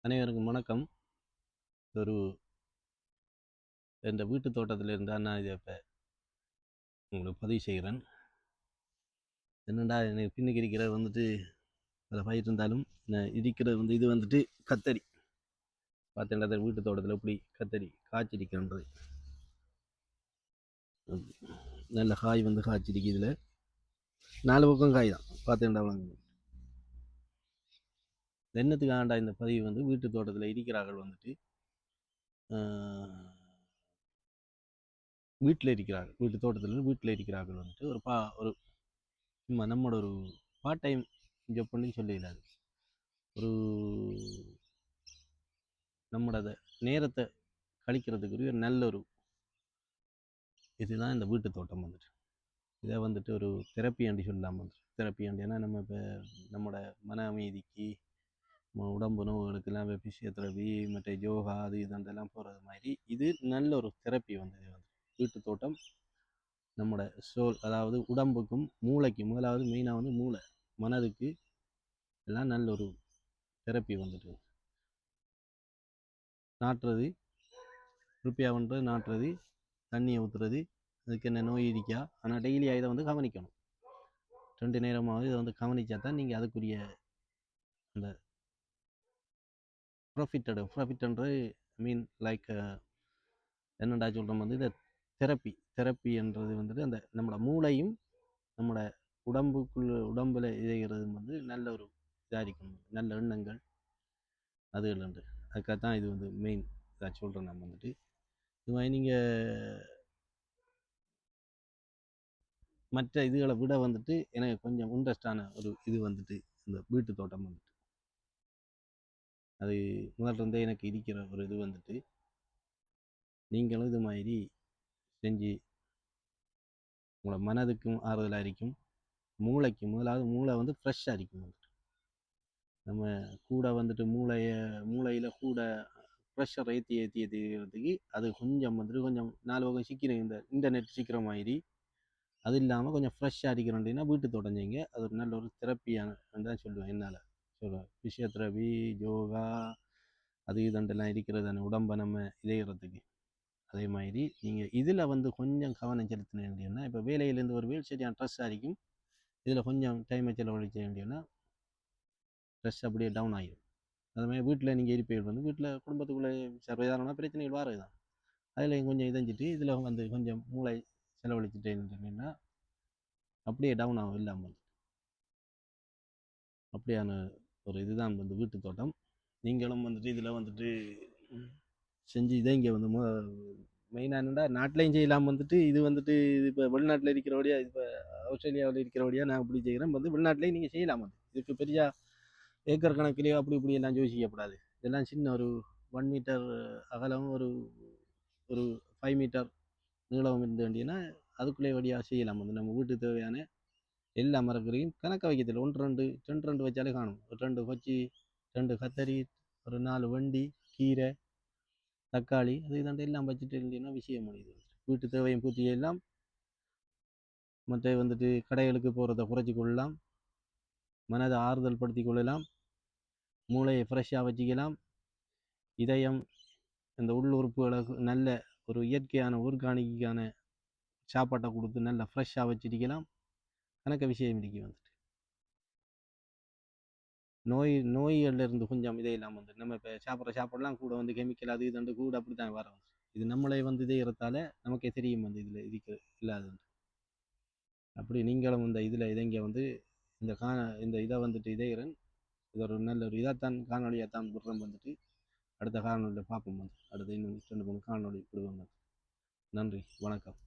அனைவருக்கும் வணக்கம். ஒரு இந்த வீட்டு தோட்டத்தில் இருந்தால் நான் இதை இப்போ உங்களுக்கு பதிவு செய்கிறேன். என்னென்னா எனக்கு பின்னுக்கு இருக்கிறது வந்துட்டு அதில் பயிர் இருந்தாலும் நான் இருக்கிறது வந்து இது வந்துட்டு கத்தரி. பார்த்தேன்டா வீட்டு தோட்டத்தில் இப்படி கத்தரி காய்ச்சிருக்கின்றது. நல்ல காய் வந்து காய்ச்சிருக்கு. இதில் 4 பக்கம் காய் தான். பார்த்தேன்டா என்னத்துக்கு ஆண்டா இந்த பதிவு வந்து வீட்டு தோட்டத்தில் இருக்கிறார்கள் வந்துட்டு வீட்டில் இருக்கிறார்கள். வீட்டு தோட்டத்தில் வீட்டில் இருக்கிறார்கள் வந்துட்டு ஒரு சும்மா நம்மளோட ஒரு பார்ட் டைம் ஜப் பண்ணி சொல்லிடாது. ஒரு நம்மளோட நேரத்தை கழிக்கிறதுக்குரிய ஒரு நல்ல ஒரு இதுதான் இந்த வீட்டு தோட்டம் வந்துட்டு. இதை வந்துட்டு ஒரு தெரப்பி ஆண்டி சொல்லலாம். வந்துட்டு தெரப்பி ஆண்டி ஏன்னா நம்ம இப்போ நம்மளோட மன அமைதிக்கு உடம்பு நோய்களுக்கெல்லாம் பிசியோதெரபி மற்ற யோகா அது இதெல்லாம் போகிறது மாதிரி இது நல்ல ஒரு தெரப்பி வந்து வீட்டு தோட்டம் நம்மளோட சோல், அதாவது உடம்புக்கும் மூளைக்கும், முதலாவது மெயினாக வந்து மூளை மனதுக்கு எல்லாம் நல்ல ஒரு தெரப்பி வந்துட்டு. நாட்டுறது ருப்பியா பண்ணுறது, நாட்டுறது, தண்ணியை ஊற்றுறது, அதுக்கு என்ன நோய் இருக்கா. ஆனால் டெய்லி இதை வந்து கவனிக்கணும். 2 நேரமாவது இதை வந்து கவனித்தா தான் நீங்கள் அதுக்குரிய அந்த ப்ராஃபிட்ன்றது மீன் லைக் என்னடா சொல்கிறோம் வந்து இந்த தெரப்பின்றது வந்துட்டு அந்த நம்மளோட மூளையும் நம்மளோட உடம்புல இதைகிறது வந்து நல்ல ஒரு இதாக இருக்கணும். நல்ல எண்ணங்கள் அதுகள் உண்டு. அதுக்காக தான் இது வந்து மெயின் இதாக சொல்கிறேன். நம்ம வந்துட்டு இது மாதிரி நீங்கள் மற்ற இதுகளை விட வந்துட்டு எனக்கு கொஞ்சம் இன்ட்ரெஸ்டான ஒரு இது வந்துட்டு இந்த வீட்டு தோட்டம் வந்துட்டு அது முதல்ல இருந்தே எனக்கு இருக்கிற ஒரு இது வந்துட்டு நீங்களும் இது மாதிரி செஞ்சு உங்களோட மனதுக்கும் ஆறுதலாக இருக்கும், மூளைக்கும் முதலாவது மூளை வந்து ஃப்ரெஷ்ஷாக இருக்கும். வந்துட்டு நம்ம கூட வந்துட்டு மூளையில் கூட ப்ரெஷர் ஏற்றிக்கிறதுக்கு அது கொஞ்சம் வந்துட்டு கொஞ்சம் 4 பக்கம் சிக்கிற இந்த இன்டர்நெட் சிக்கிற மாதிரி அது இல்லாமல் கொஞ்சம் ஃப்ரெஷ்ஷாக அடிக்கிறோம் அப்படின்னா வீட்டு தோட்டம் செய்யுங்க. அது ஒரு நல்ல ஒரு தெரப்பியான தான் சொல்லுவேன். என்னால் சொல்லுவேன் ஃபிசியோதெரபி, யோகா அது இதண்டெல்லாம் இருக்கிறது அந்த உடம்பை நம்ம இதைகிறதுக்கு. அதே மாதிரி நீங்கள் இதில் வந்து கொஞ்சம் கவனம் செலுத்தின வேண்டியன்னா இப்போ வேலையிலேருந்து ஒரு வேல் சரியான ட்ரெஸ் ஆகிக்கும். இதில் கொஞ்சம் டைமை செலவழிக்க வேண்டியன்னா ட்ரெஸ் அப்படியே டவுன் ஆகிடும். அது மாதிரி வீட்டில் நீங்கள் இருப்பீர்கள் வந்து வீட்டில் குடும்பத்துக்குள்ளே சர்வதாரணமான பிரச்சனைகள் வாரது தான். அதில் கொஞ்சம் இதஞ்சிட்டு இதில் வந்து கொஞ்சம் மூளை செலவழிச்சுட்டேன்னா அப்படியே டவுன் ஆகும் இல்லாமல். அப்படியான ஒரு இதுதான் வந்து வீட்டு தோட்டம். நீங்களும் வந்துட்டு இதில் வந்துட்டு செஞ்சு இதை இங்கே வந்து மெயினாக என்னென்னா நாட்டிலையும் செய்யலாம். வந்துட்டு இது வந்துட்டு இது இப்போ வெளிநாட்டில் இருக்கிறபடியா, இப்போ ஆஸ்திரேலியாவில் இருக்கிறபடியா நான் இப்படி செய்கிறேன். வந்து வெளிநாட்டிலையும் நீங்கள் செய்யலாம். வந்து இதுக்கு பெரிய ஏக்கர் கணக்கிலேயோ அப்படி இப்படி எல்லாம் யோசிக்கப்படாது. இதெல்லாம் சின்ன ஒரு 1 மீட்டர் அகலம், ஒரு ஒரு 5 மீட்டர் நீளம் இருந்து வேண்டியன்னா அதுக்குள்ளே வழியாக செய்யலாம். வந்து நம்ம வீட்டுக்கு தேவையான எல்லா மரக்கறியும் கணக்க வைக்கிறதில்லை. 2 வச்சாலே காணும். 2 கொச்சி, 2 கத்தரி, ஒரு 4 வெண்டி, கீரை, தக்காளி அது இதாண்டு எல்லாம் வச்சுட்டு இருந்தீங்கன்னா விஷயம் முடியுது. வீட்டு தேவையும் பூர்த்தி செய்யலாம். மற்ற வந்துட்டு கடைகளுக்கு போகிறத குறைச்சி கொள்ளலாம். மனதை ஆறுதல் படுத்தி கொள்ளலாம். மூளையை ஃப்ரெஷ்ஷாக வச்சுக்கலாம். இதயம் இந்த உள்ளுறுப்புகளை நல்ல ஒரு இயற்கையான ஆர்கானிக்கான சாப்பாட்டை கொடுத்து நல்லா ஃப்ரெஷ்ஷாக வச்சிருக்கலாம். கணக்க விஷயம் இன்றைக்கி வந்துட்டு நோய்கள்லேருந்து கொஞ்சம் இதே இல்லாமல் வந்துட்டு நம்ம இப்போ சாப்பிட்ற சாப்பாடெல்லாம் கூட வந்து கெமிக்கல் அது இதுண்டு கூட அப்படி தான் வர வந்து இது நம்மளே வந்து இதே இடத்தால நமக்கே தெரியும் வந்து இதில் இதுக்கு இல்லாது. அப்படி நீங்களும் இந்த இதில் இதைங்க வந்து இந்த இதை வந்துட்டு இதேகிறேன். இது ஒரு நல்ல ஒரு இதாகத்தான் காணொலியாக தான் விடுறோம். வந்துட்டு அடுத்த காணொலியில் பார்ப்போம். வந்து அடுத்த இன்னும் 2 3 காணொலி விடுவோம். நன்றி, வணக்கம்.